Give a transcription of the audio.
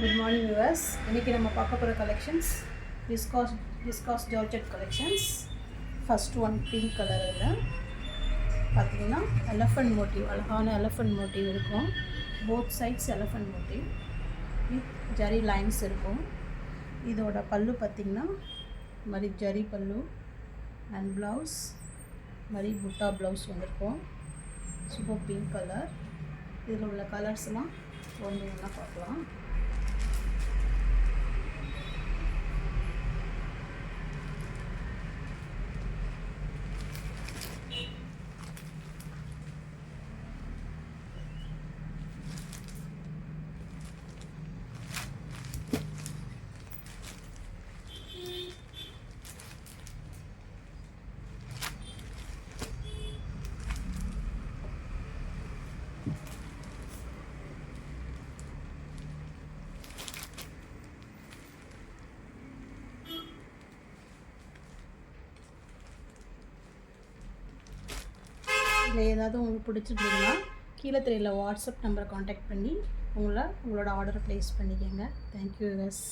Good morning viewers. இன்னைக்கு நம்ம பார்க்க போற collections viscose georgette collections. First one pink color ல பாத்தீங்கன்னா elephant motif, அழகான elephant motif இருக்கும். Both sides elephant motif with zari lines இருக்கும். இதோட பல்லு பாத்தீங்கன்னா மாதிரி ஜரி பல்லு and blouse மாதிரி புட்டா blouse வந்திருக்கும். Super pink color. இதில் உள்ள கலர்ஸ்லாம் ஒன்று ஒன்றா பார்க்கலாம். இல்லை ஏதாவது உங்களுக்கு பிடிச்சிருந்ததுன்னா கீழே தெரியல வாட்ஸ்அப் நம்பரை காண்டாக்ட் பண்ணி உங்களோட ஆர்டரை ப்ளேஸ் பண்ணிக்கோங்க. Thank you use.